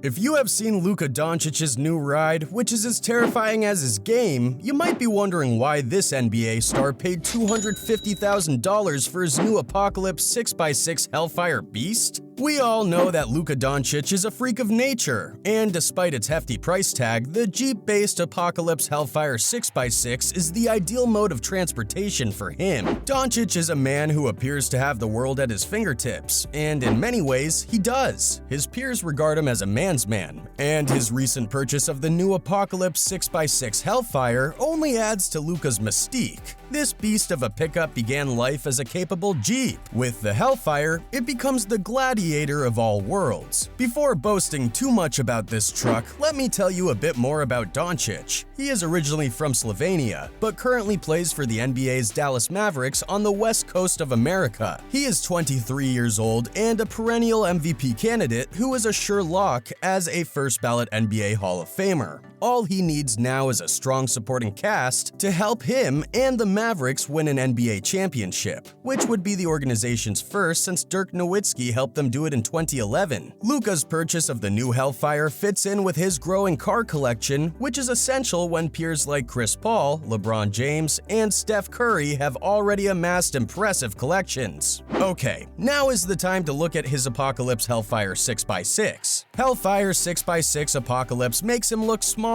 If you have seen Luka Doncic's new ride, which is as terrifying as his game, you might be wondering why this NBA star paid $250,000 for his new Apocalypse 6x6 Hellfire Beast. We all know that Luka Doncic is a freak of nature, and despite its hefty price tag, the Jeep-based Apocalypse Hellfire 6x6 is the ideal mode of transportation for him. Doncic is a man who appears to have the world at his fingertips, and in many ways, he does. His peers regard him as a man's man, and his recent purchase of the new Apocalypse 6x6 Hellfire only adds to Luka's mystique. This beast of a pickup began life as a capable Jeep. With the Hellfire, it becomes the Gladiator of all worlds. Before boasting too much about this truck, let me tell you a bit more about Doncic. He is originally from Slovenia, but currently plays for the NBA's Dallas Mavericks on the west coast of America. He is 23 years old and a perennial MVP candidate who is a sure lock as a first-ballot NBA Hall of Famer. All he needs now is a strong supporting cast to help him and the Mavericks win an NBA championship, which would be the organization's first since Dirk Nowitzki helped them do it in 2011. Luka's purchase of the new Hellfire fits in with his growing car collection, which is essential when peers like Chris Paul, LeBron James, and Steph Curry have already amassed impressive collections. Okay, now is the time to look at his Apocalypse Hellfire 6x6. Hellfire 6x6 Apocalypse makes him look small.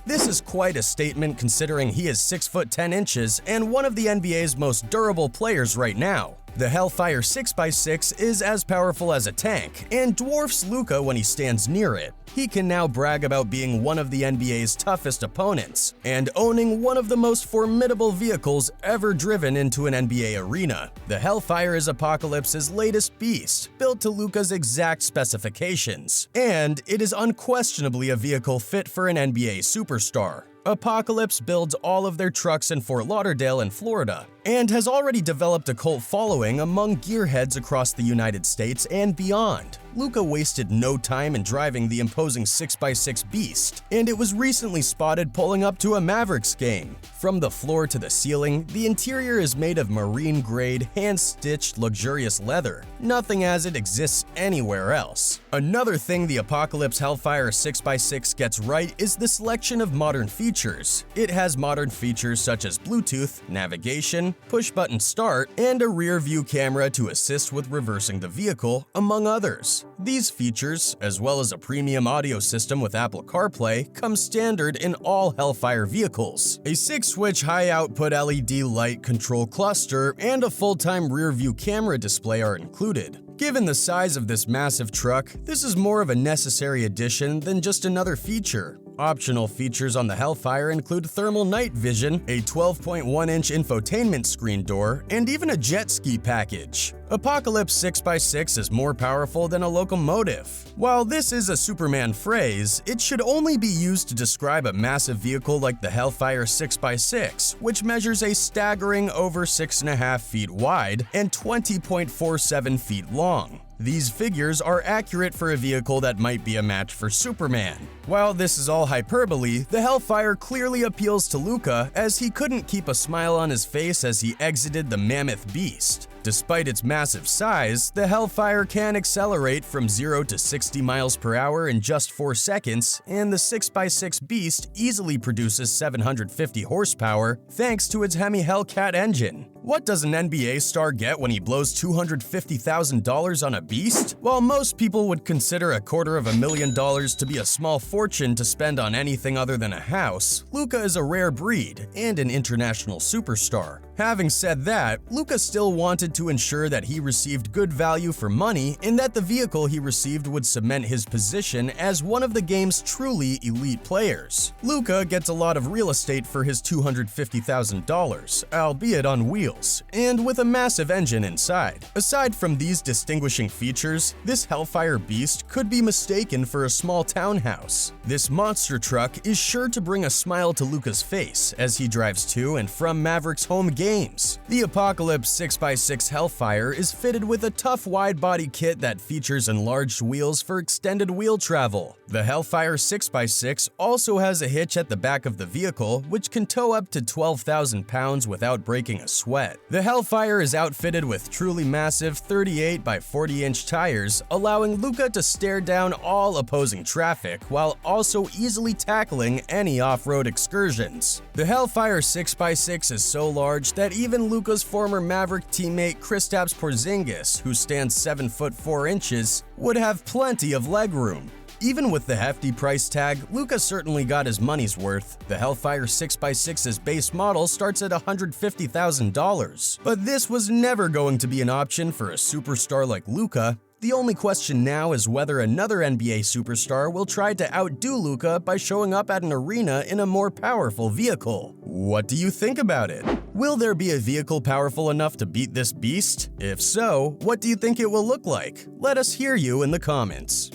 This is quite a statement considering he is 6 foot 10 inches and one of the NBA's most durable players right now. The Hellfire 6x6 is as powerful as a tank and dwarfs Luka when he stands near it. He can now brag about being one of the NBA's toughest opponents and owning one of the most formidable vehicles ever driven into an NBA arena. The Hellfire is Apocalypse's latest beast, built to Luka's exact specifications, and it is unquestionably a vehicle fit for an NBA superstar. Apocalypse builds all of their trucks in Fort Lauderdale in Florida, and has already developed a cult following among gearheads across the United States and beyond. Luka wasted no time in driving the imposing 6x6 beast, and it was recently spotted pulling up to a Mavericks game. From the floor to the ceiling, the interior is made of marine-grade, hand-stitched, luxurious leather. Nothing as it exists anywhere else. Another thing the Apocalypse Hellfire 6x6 gets right is the selection of modern features. It has modern features such as Bluetooth, navigation, push-button start, and a rear-view camera to assist with reversing the vehicle, among others. These features, as well as a premium audio system with Apple CarPlay, come standard in all Hellfire vehicles. A 6-switch high-output LED light control cluster and a full-time rear-view camera display are included. Given the size of this massive truck, this is more of a necessary addition than just another feature. Optional features on the Hellfire include thermal night vision, a 12.1-inch infotainment screen door, and even a jet ski package. Apocalypse 6x6 is more powerful than a locomotive. While this is a Superman phrase, it should only be used to describe a massive vehicle like the Hellfire 6x6, which measures a staggering over 6.5 feet wide and 20.47 feet long. These figures are accurate for a vehicle that might be a match for Superman. While this is all hyperbole, the Hellfire clearly appeals to Luka as he couldn't keep a smile on his face as he exited the mammoth beast. Despite its massive size, the Hellfire can accelerate from 0 to 60 miles per hour in just 4 seconds, and the 6x6 Beast easily produces 750 horsepower thanks to its Hemi Hellcat engine. What does an NBA star get when he blows $250,000 on a beast? While most people would consider $250,000 to be a small fortune to spend on anything other than a house, Luka is a rare breed and an international superstar. Having said that, Luka still wanted to ensure that he received good value for money and that the vehicle he received would cement his position as one of the game's truly elite players. Luka gets a lot of real estate for his $250,000, albeit on wheels, and with a massive engine inside. Aside from these distinguishing features, this Hellfire Beast could be mistaken for a small townhouse. This monster truck is sure to bring a smile to Luka's face as he drives to and from Mavericks' home games. The Apocalypse 6x6 Hellfire is fitted with a tough wide-body kit that features enlarged wheels for extended wheel travel. The Hellfire 6x6 also has a hitch at the back of the vehicle, which can tow up to 12,000 pounds without breaking a sweat. wet. The Hellfire is outfitted with truly massive 38 by 40-inch tires, allowing Luka to stare down all opposing traffic while also easily tackling any off-road excursions. The Hellfire 6x6 is so large that even Luka's former Maverick teammate Kristaps Porzingis, who stands 7 foot 4 inches, would have plenty of legroom. Even with the hefty price tag, Luka certainly got his money's worth. The Hellfire 6x6's base model starts at $150,000. But this was never going to be an option for a superstar like Luka. The only question now is whether another NBA superstar will try to outdo Luka by showing up at an arena in a more powerful vehicle. What do you think about it? Will there be a vehicle powerful enough to beat this beast? If so, what do you think it will look like? Let us hear you in the comments.